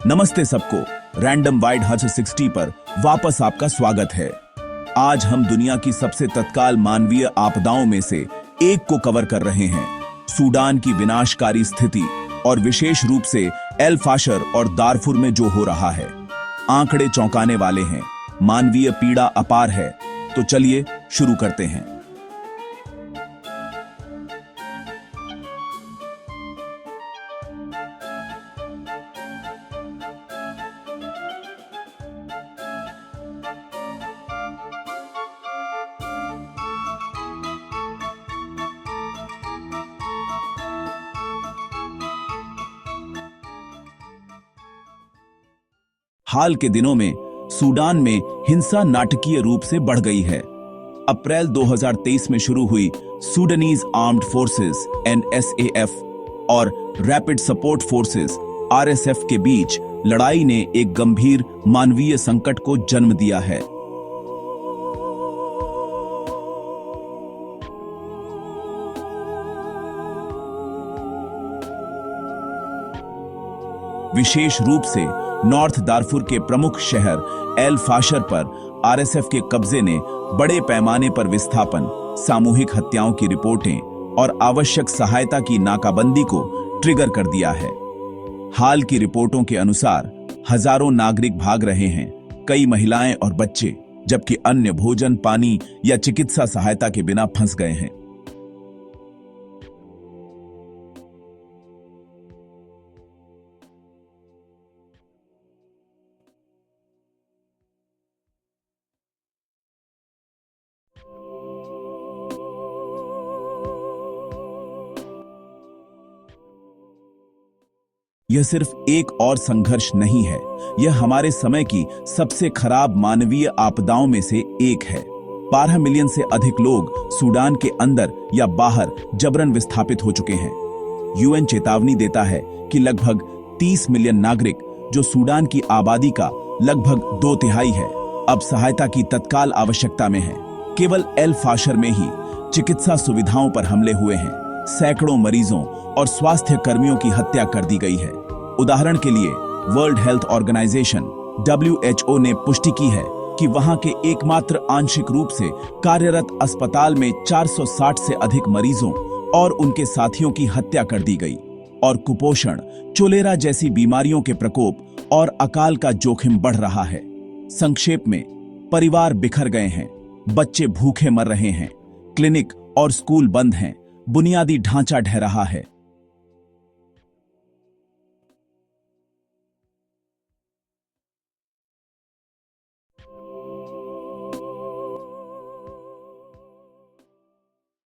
नमस्ते सबको। Random wide हज 60 पर वापस आपका स्वागत है। आज हम दुनिया की सबसे तत्काल मानवीय आपदाओं में से एक को कवर कर रहे हैं, सूडान की विनाशकारी स्थिति और विशेष रूप से एल फाशर और दारफुर में जो हो रहा है। आंकड़े चौंकाने वाले हैं, मानवीय पीड़ा अपार है। तो चलिए शुरू करते हैं। हाल के दिनों में सूडान में हिंसा नाटकीय रूप से बढ़ गई है। अप्रैल 2023 में शुरू हुई सूडानीज आर्म्ड फोर्सेस (NSAF) और रैपिड सपोर्ट फोर्सेस (RSF) के बीच लड़ाई ने एक गंभीर मानवीय संकट को जन्म दिया है। विशेष रूप से नॉर्थ दारफुर के प्रमुख शहर एल फाशर पर RSF के कब्जे ने बड़े पैमाने पर विस्थापन, सामूहिक हत्याओं की रिपोर्टें और आवश्यक सहायता की नाकाबंदी को ट्रिगर कर दिया है। हाल की रिपोर्टों के अनुसार हजारों नागरिक भाग रहे हैं, कई महिलाएं और बच्चे, जबकि अन्य भोजन, पानी या चिकित्सा सहायता के बिना फंस गए हैं। यह सिर्फ एक और संघर्ष नहीं है, यह हमारे समय की सबसे खराब मानवीय आपदाओं में से एक है। 12 मिलियन से अधिक लोग सूडान के अंदर या बाहर जबरन विस्थापित हो चुके हैं। UN चेतावनी देता है कि लगभग 30 मिलियन नागरिक, जो सूडान की आबादी का लगभग 2/3 है, अब सहायता की तत्काल आवश्यकता में है। केवल एल फाशर में ही चिकित्सा सुविधाओं पर हमले हुए हैं, सैकड़ों मरीजों और स्वास्थ्य कर्मियों की हत्या कर दी गई है। उदाहरण के लिए वर्ल्ड हेल्थ ऑर्गेनाइजेशन WHO ने पुष्टि की है कि वहां के एकमात्र आंशिक रूप से कार्यरत अस्पताल में 460 से अधिक मरीजों और उनके साथियों की हत्या कर दी गई। और कुपोषण, चोलेरा जैसी बीमारियों के प्रकोप और अकाल का जोखिम बढ़ रहा है। संक्षेप में, परिवार बिखर गए हैं, बच्चे भूखे मर रहे हैं, क्लिनिक और स्कूल बंद हैं, बुनियादी ढांचा ढह रहा है।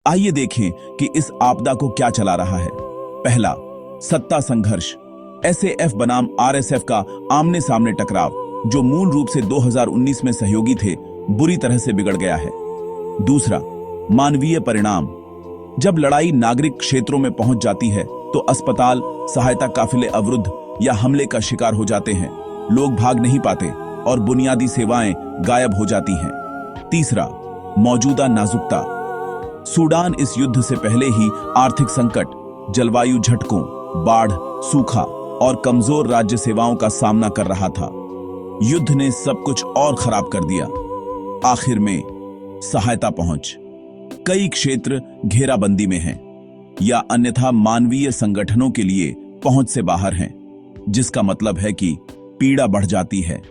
आइए देखें कि इस आपदा को क्या चला रहा है। पहला, सत्ता संघर्ष। SAF बनाम RSF का आमने सामने टकराव, जो मूल रूप से 2019 में सहयोगी थे, बुरी तरह से बिगड़ गया है। दूसरा, मानवीय परिणाम। जब लड़ाई नागरिक क्षेत्रों में पहुंच जाती है तो अस्पताल, सहायता काफिले अवरुद्ध या हमले का शिकार हो जाते हैं, लोग भाग नहीं पाते और बुनियादी सेवाएं गायब हो जाती हैं। तीसरा, मौजूदा नाजुकता। सूडान इस युद्ध से पहले ही आर्थिक संकट, जलवायु झटकों, बाढ़, सूखा और कमजोर राज्य सेवाओं का सामना कर रहा था। युद्ध ने सब कुछ और खराब कर दिया। आखिर में सहायता पहुंच। कई क्षेत्र घेराबंदी में हैं या अन्यथा मानवीय संगठनों के लिए पहुंच से बाहर हैं, जिसका मतलब है कि पीड़ा बढ़ जाती है।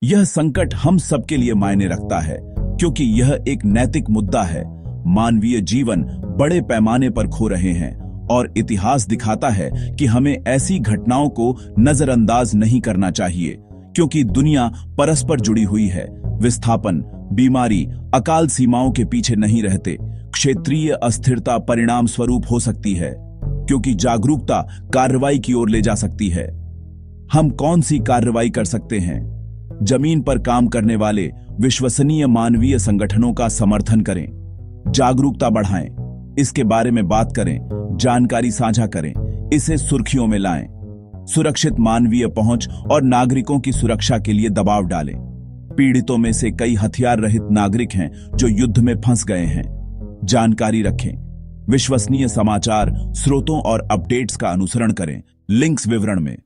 यह संकट हम सबके लिए मायने रखता है, क्योंकि यह एक नैतिक मुद्दा है। मानवीय जीवन बड़े पैमाने पर खो रहे हैं और इतिहास दिखाता है कि हमें ऐसी घटनाओं को नजरअंदाज नहीं करना चाहिए, क्योंकि दुनिया परस्पर जुड़ी हुई है। विस्थापन, बीमारी, अकाल सीमाओं के पीछे नहीं रहते। क्षेत्रीय अस्थिरता परिणाम स्वरूप हो सकती है, क्योंकि जागरूकता कार्रवाई की ओर ले जा सकती है। हम कौन सी कार्रवाई कर सकते हैं? जमीन पर काम करने वाले विश्वसनीय मानवीय संगठनों का समर्थन करें, जागरूकता बढ़ाएं, इसके बारे में बात करें, जानकारी साझा करें, इसे सुर्खियों में लाएं। सुरक्षित मानवीय पहुंच और नागरिकों की सुरक्षा के लिए दबाव डालें। पीड़ितों में से कई हथियार रहित नागरिक हैं जो युद्ध में फंस गए हैं। जानकारी रखें, विश्वसनीय समाचार स्रोतों और अपडेट्स का अनुसरण करें। लिंक्स विवरण में।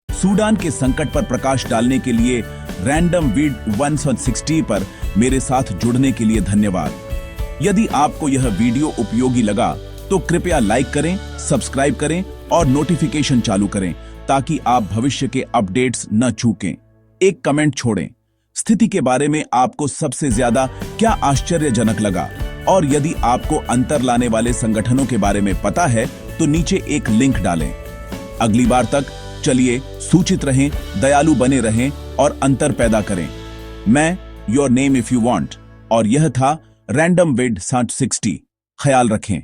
सूडान के संकट पर प्रकाश डालने के लिए रैंडम वीड 160 पर मेरे साथ जुड़ने के लिए धन्यवाद। यदि आपको यह वीडियो उपयोगी लगा तो कृपया लाइक करें, सब्सक्राइब करें और नोटिफिकेशन चालू करें ताकि आप भविष्य के अपडेट्स न चूकें। एक कमेंट छोड़ें, स्थिति के बारे में आपको सबसे ज्यादा क्या आश्चर्यजनक लगा, और यदि आपको अंतर लाने वाले संगठनों के बारे में पता है तो नीचे एक लिंक डालें। अगली बार तक चलिए सूचित रहें, दयालु बने रहें और अंतर पैदा करें। मैं your name if you want, और यह था रैंडम विड 60। ख्याल रखें।